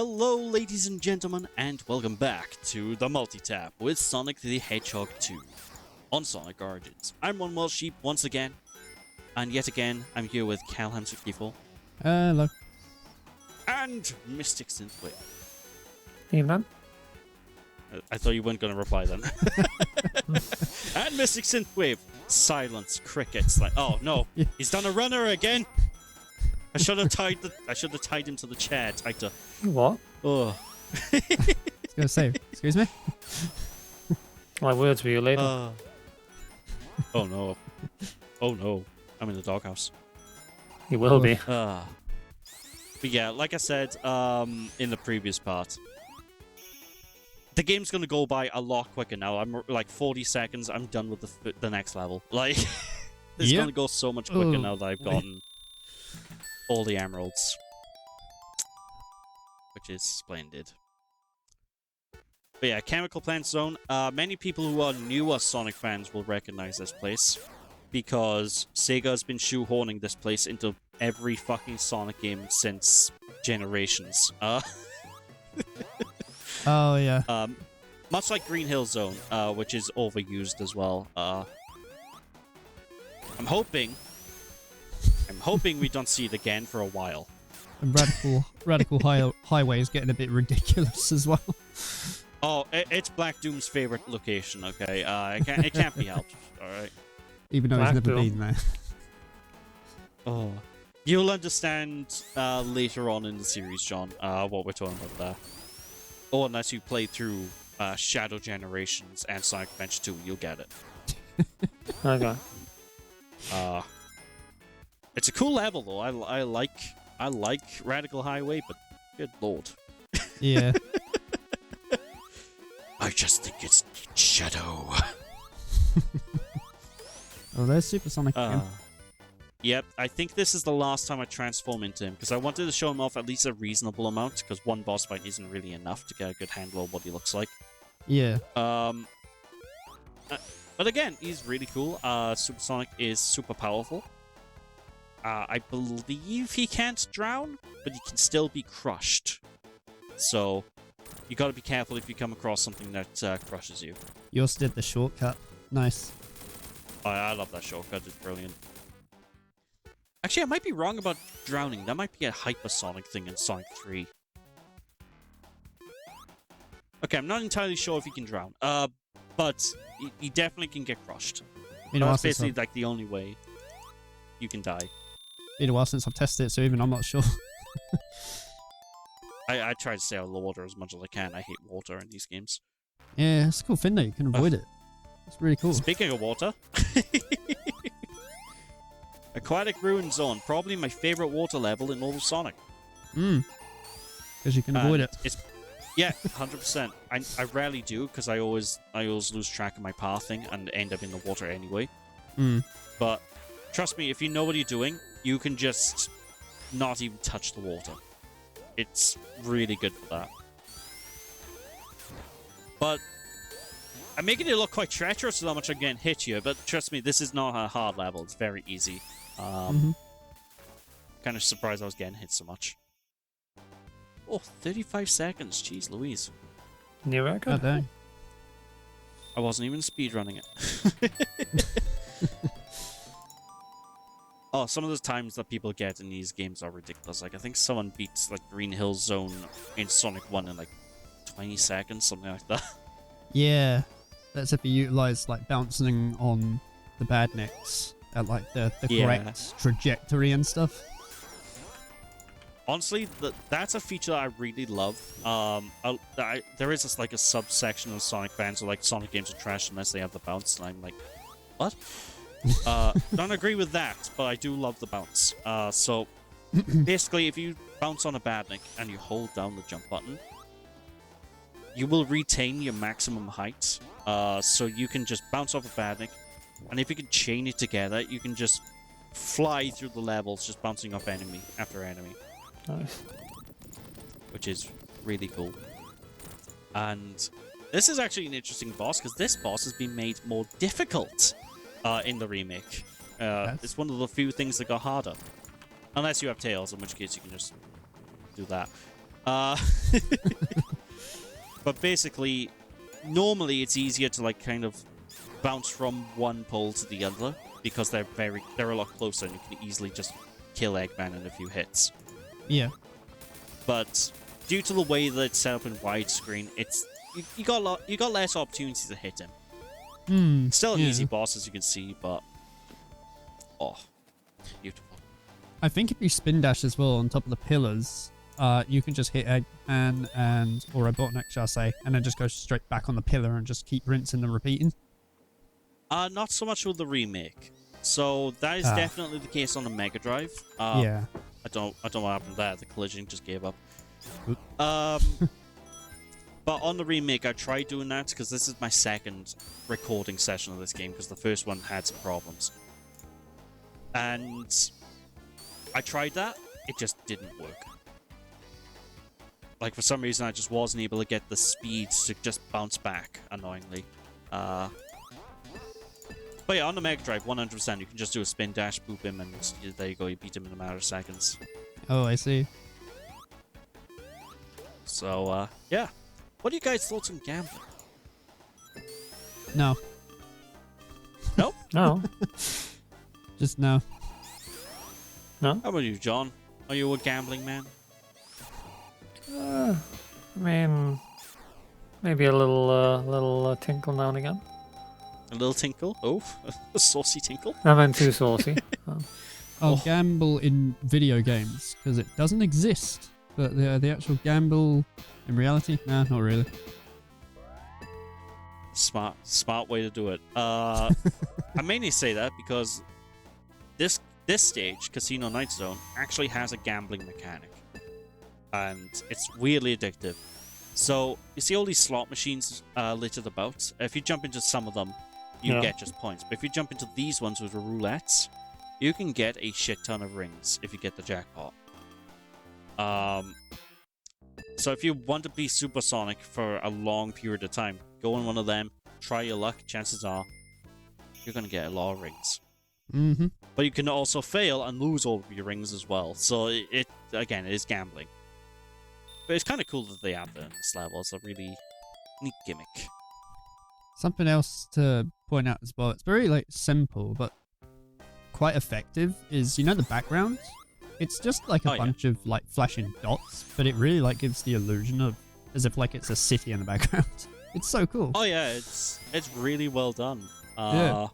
Hello ladies and gentlemen, and welcome back to the Multi-Tap with Sonic the Hedgehog 2 on Sonic Origins. I'm OneWelshSheep once again, and yet again I'm here with colllection. Hello. And MysticSynthwave. Evening. I thought you weren't going to reply then. And MysticSynthwave. Silence, crickets. Like, oh no, he's done a runner again. I should have tied him to the chair tighter. What? Oh. I was gonna say, excuse me? My words with you later. Oh no. Oh no. I'm in the doghouse. You will be. But yeah, like I said in the previous part, the game's gonna go by a lot quicker now. I'm like 40 seconds, I'm done with the next level. Like, it's gonna go so much quicker now that I've gotten all the emeralds. Which is splendid. But yeah, Chemical Plant Zone. Many people who are newer Sonic fans will recognize this place, because Sega has been shoehorning this place into every fucking Sonic game since Generations. Oh yeah. Much like Green Hill Zone, which is overused as well. I'm hoping we don't see it again for a while. And Radical Highway is getting a bit ridiculous as well. Oh, it's Black Doom's favorite location. Okay, it can't be helped. All right. Even though Black he's never Doom. been there. Oh, you'll understand later on in the series, John, what we're talking about there. Or unless you play through Shadow Generations and Sonic Adventure 2, you'll get it. Okay. It's a cool level though. I like Radical Highway, but good lord. Yeah. I just think it's Shadow. Oh, there's Supersonic again. Yep, I think this is the last time I transform into him, because I wanted to show him off at least a reasonable amount, because one boss fight isn't really enough to get a good handle of what he looks like. Yeah. But again, he's really cool. Supersonic is super powerful. I believe he can't drown, but he can still be crushed. So, you gotta be careful if you come across something that crushes you. Yours did the shortcut. Nice. I love that shortcut, it's brilliant. Actually, I might be wrong about drowning. That might be a hypersonic thing in Sonic 3. Okay, I'm not entirely sure if he can drown. But he definitely can get crushed. That's basically like the only way you can die. Been a while since I've tested it, so even I'm not sure. I try to stay out of the water as much as I can. I hate water in these games. Yeah, it's a cool thing though. You can avoid it. It's really cool. Speaking of water, Aquatic Ruin Zone, probably my favorite water level in all of Sonic. Because you can avoid it. Yeah, 100%. I rarely do, because I always lose track of my pathing and end up in the water anyway. But trust me, if you know what you're doing, you can just not even touch the water. It's really good for that. But I'm making it look quite treacherous with how much I'm getting hit here, but trust me, this is not a hard level. It's very easy. Kind of surprised I was getting hit so much. Oh, 35 seconds. Jeez Louise. New record? Oh, dang. I wasn't even speedrunning it. Oh, some of the times that people get in these games are ridiculous. Like, I think someone beats, like, Green Hill Zone in Sonic 1 in, like, 20 seconds, something like that. Yeah. That's if you utilize like bouncing on the badniks at like the correct trajectory and stuff. Honestly, that's a feature I really love. There is like a subsection of Sonic fans who like Sonic games are trash unless they have the bounce, and I'm like, what? Don't agree with that, but I do love the bounce. So basically, if you bounce on a badnik and you hold down the jump button, you will retain your maximum height. So you can just bounce off a badnik, and if you can chain it together, you can just fly through the levels, just bouncing off enemy after enemy. Nice. Which is really cool. And this is actually an interesting boss, because this boss has been made more difficult in the remake. It's one of the few things that got harder. Unless you have Tails, in which case you can just do that. Uh, but basically, normally it's easier to like kind of bounce from one pole to the other because they're a lot closer and you can easily just kill Eggman in a few hits. Yeah. But due to the way that it's set up in widescreen, you got less opportunities to hit him. Still an easy boss, as you can see, but beautiful. I think if you spin dash as well on top of the pillars, you can just hit Eggman or Robotnik, shall I say, and then just go straight back on the pillar and just keep rinsing and repeating. Not so much with the remake. So that is definitely the case on the Mega Drive. Yeah. I don't know what happened there. The collision just gave up. Oop. But on the remake, I tried doing that because this is my second recording session of this game because the first one had some problems. And I tried that. It just didn't work. Like, for some reason, I just wasn't able to get the speed to just bounce back, annoyingly. But yeah, on the Mega Drive, 100%, you can just do a spin dash, boop him, and there you go, you beat him in a matter of seconds. Oh, I see. So, yeah. What are you guys' thoughts on gambling? No. Nope. No. Just no. No. How about you, John? Are you a gambling man? I mean, maybe a little tinkle now and again. A little tinkle? Oh, a saucy tinkle? I meant too saucy. I'll gamble in video games because it doesn't exist. But the actual gamble in reality, nah, not really. Smart way to do it. I mainly say that because this stage, Casino Night Zone, actually has a gambling mechanic. And it's weirdly addictive. So, you see all these slot machines littered about? If you jump into some of them, you get just points. But if you jump into these ones with the roulettes, you can get a shit ton of rings if you get the jackpot. So if you want to be supersonic for a long period of time, go on one of them, try your luck, chances are you're going to get a lot of rings. Mm-hmm. But you can also fail and lose all of your rings as well. So it is gambling. But it's kind of cool that they have that in this level. It's a really neat gimmick. Something else to point out as well, it's very like simple but quite effective, is the background? It's just like a bunch of like flashing dots, but it really like gives the illusion of as if like it's a city in the background. It's so cool. Oh yeah, it's really well done. Yeah.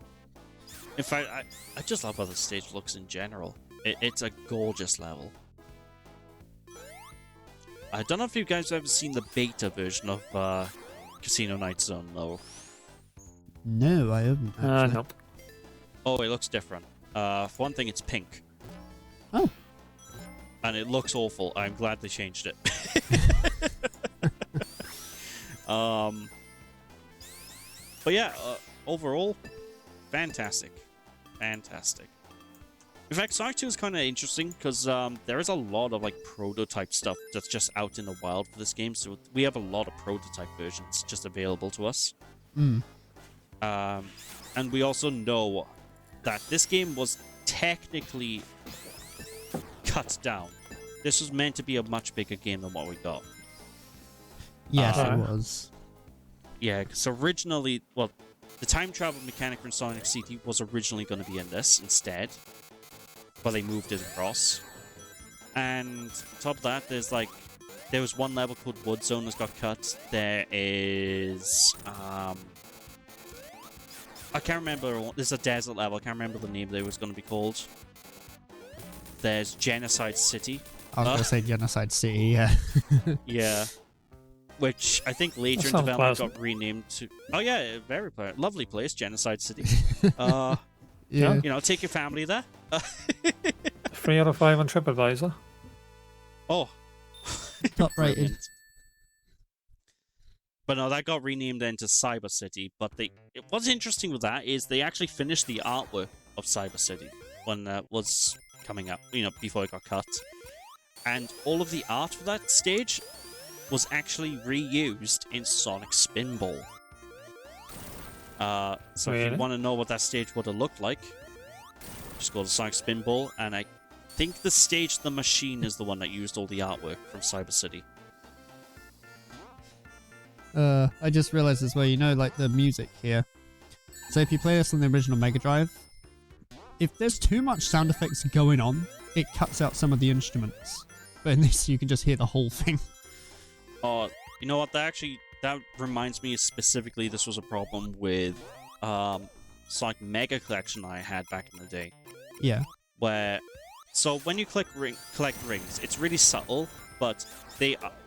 In fact, I just love how the stage looks in general. It's a gorgeous level. I don't know if you guys have ever seen the beta version of Casino Night Zone, though. No, I haven't. Actually. Nope. Oh, it looks different. For one thing, it's pink. Oh. And it looks awful. I'm glad they changed it. But yeah, overall, fantastic. Fantastic. In fact, Sonic 2 is kind of interesting because there is a lot of like prototype stuff that's just out in the wild for this game. So we have a lot of prototype versions just available to us. Mm. And we also know that this game was technically cut down. This was meant to be a much bigger game than what we got. Yes, it was. Yeah, because originally, well, the time travel mechanic from Sonic CD was originally going to be in this instead, but they moved it across. And on top of that, there was one level called Wood Zone that got cut. There is, I can't remember. There's a desert level. I can't remember the name that it was going to be called. There's Genocide City. I was going to say Genocide City, yeah. Yeah. Which I think later in development got renamed to... Oh yeah, very lovely place, Genocide City. Yeah. Take your family there. 3 out of 5 on TripAdvisor. Oh. Top rated. Brilliant. But no, that got renamed then to Cyber City. But what's interesting with that is they actually finished the artwork of Cyber City when that was coming up, before it got cut. And all of the art for that stage was actually reused in Sonic Spinball. So if you want to know what that stage would have looked like, just go to Sonic Spinball, and I think the stage The Machine is the one that used all the artwork from Cyber City. I just realized as well, you know, like the music here. So if you play this on the original Mega Drive, if there's too much sound effects going on, it cuts out some of the instruments. But in this, you can just hear the whole thing. Oh, you know what? That reminds me specifically. This was a problem with Sonic Mega Collection I had back in the day. Yeah. So when you collect rings, it's really subtle, but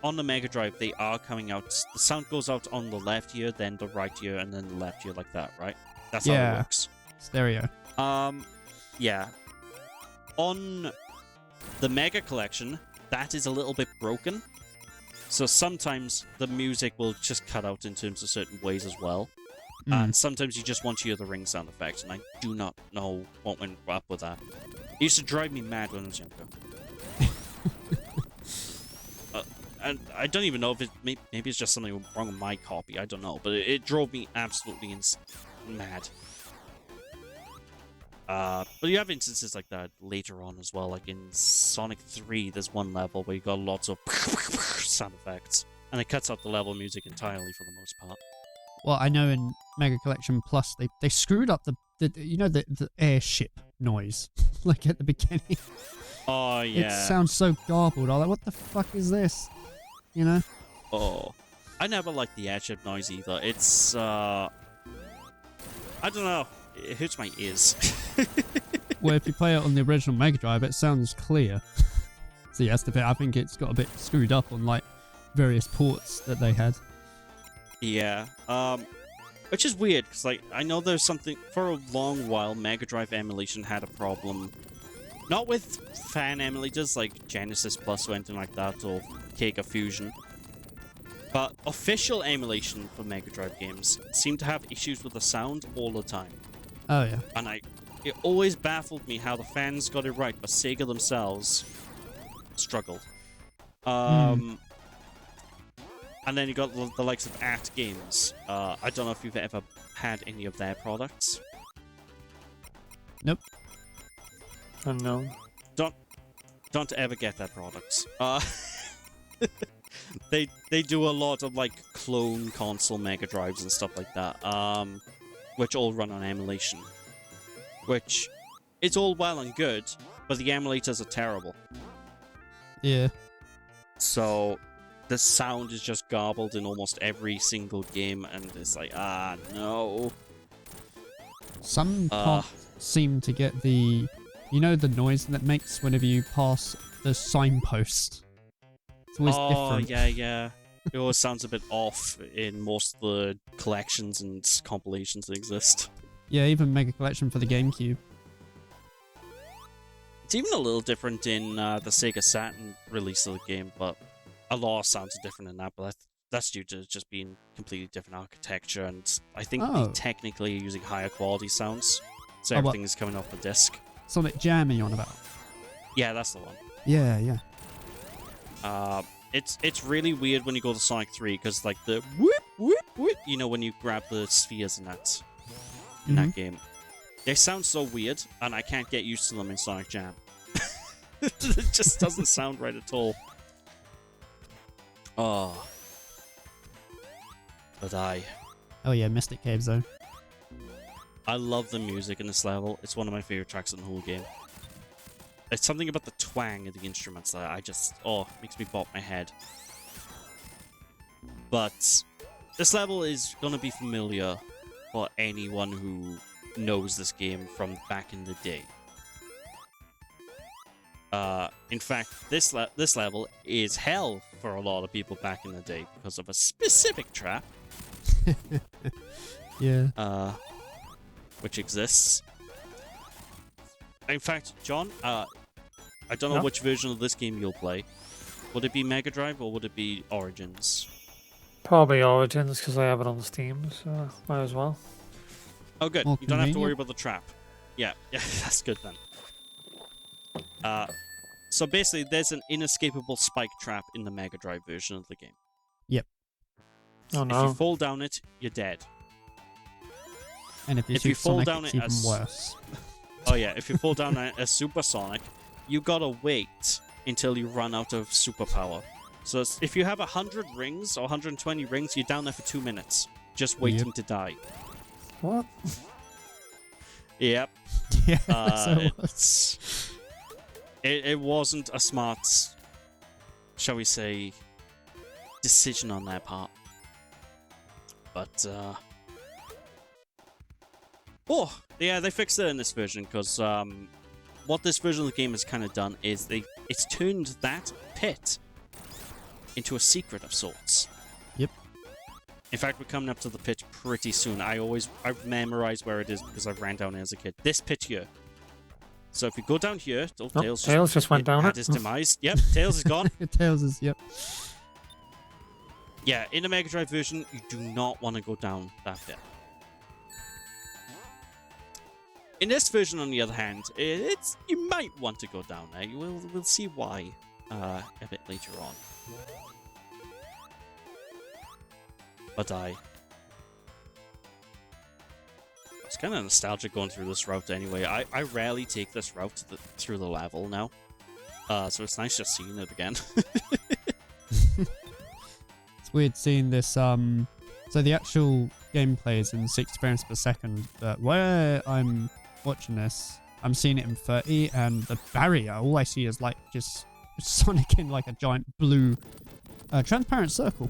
on the Mega Drive they are coming out. The sound goes out on the left ear, then the right ear, and then the left ear, like that, right? That's how it works. Stereo. Yeah. On the Mega Collection, that is a little bit broken. So sometimes the music will just cut out in terms of certain ways as well. And sometimes you just want to hear the ring sound effects, and I do not know what went up with that. It used to drive me mad when I was younger. And I don't even know if maybe it's just something wrong with my copy, I don't know. But it drove me absolutely mad. But you have instances like that later on as well. Like in Sonic 3, there's one level where you got lots of sound effects. And it cuts out the level music entirely for the most part. Well, I know in Mega Collection Plus, they screwed up the airship noise, like at the beginning. Oh, yeah. It sounds so garbled. I'm like, what the fuck is this? You know? Oh. I never liked the airship noise either. It's, I don't know. It hurts my ears. Well, if you play it on the original Mega Drive, it sounds clear. So yes, I think it's got a bit screwed up on, like, various ports that they had. Yeah, which is weird, because, like, I know there's something, for a long while, Mega Drive emulation had a problem, not with fan emulators like Genesis Plus or anything like that, or Kega Fusion, but official emulation for Mega Drive games seem to have issues with the sound all the time. Oh, yeah. And it always baffled me how the fans got it right, but Sega themselves struggled. And then you got the likes of At Games. I don't know if you've ever had any of their products. Nope. Unknown. Don't ever get their products. They do a lot of like clone console Mega Drives and stuff like that. Which all run on emulation. Which it's all well and good, but the emulators are terrible. Yeah. So the sound is just garbled in almost every single game, and it's like, no. Some can't seem to get the, you know, the noise that it makes whenever you pass the signpost. It's always different. Yeah. It always sounds a bit off in most of the collections and compilations that exist. Yeah, even Mega Collection for the GameCube. It's even a little different in the Sega Saturn release of the game, but a lot of sounds are different in that, but that's due to just being completely different architecture, and I think they technically are using higher quality sounds, so everything is coming off the disc. Sonic Jam you're on about? Yeah, that's the one. Yeah. It's really weird when you go to Sonic 3, because like the whoop, whoop, whoop, you know, when you grab the spheres in that game. They sound so weird, and I can't get used to them in Sonic Jam. It just doesn't sound right at all. Oh. But Oh yeah, Mystic Cave Zone. I love the music in this level. It's one of my favorite tracks in the whole game. It's something about the twang of the instruments that I just... makes me bop my head. But this level is going to be familiar for anyone who knows this game from back in the day. In fact, this level is hell for a lot of people back in the day because of a specific trap. Yeah. Which exists. In fact, John, I don't know which version of this game you'll play. Would it be Mega Drive or would it be Origins? Probably Origins, because I have it on Steam, so might as well. Oh, good. More You don't have to worry convenient. about the trap. Yeah, that's good then. So basically, there's an inescapable spike trap in the Mega Drive version of the game. Yep. Oh If no. you fall down it, you're dead. And if If you you fall Sonic, down it's it even as- worse. Oh yeah, if you fall down a supersonic, you gotta wait until you run out of superpower So if you have 100 rings or 120 rings, you're down there for 2 minutes, just waiting to die. What? Yep. Yeah, so it was. It wasn't a smart, shall we say, decision on their part. But, oh, yeah, they fixed it in this version, because what this version of the game has kind of done is it's turned that pit into a secret of sorts. Yep. In fact, we're coming up to the pit pretty soon. I've memorized where it is because I ran down it as a kid. This pit here. So if you go down here, Tails just went down had it. his demise. Yep, Tails is gone. Tails is, yep. Yeah, in the Mega Drive version, you do not want to go down that pit. In this version, on the other hand, you might want to go down there. We'll see why a bit later on. But it's kind of nostalgic going through this route anyway. I rarely take this route through the level now. So it's nice just seeing it again. It's weird seeing this, so the actual gameplay is in 60 frames per second, but where I'm watching this, I'm seeing it in 30, and the barrier, all I see is like just Sonic in like a giant blue transparent circle.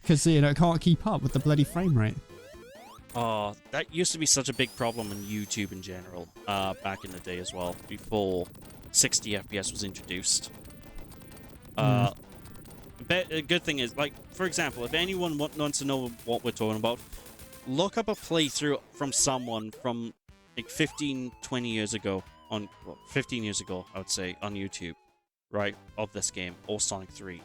Because, it can't keep up with the bloody frame rate. Oh, that used to be such a big problem on YouTube in general, back in the day as well, before 60 FPS was introduced. But a good thing is, like, for example, if anyone wants to know what we're talking about, look up a playthrough from someone from, like, 15, 20 years ago, 15 years ago, I would say, on YouTube, right, of this game, or Sonic 3.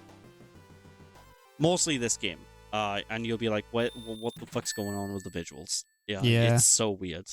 Mostly this game. And you'll be like, what the fuck's going on with the visuals? Yeah, it's so weird.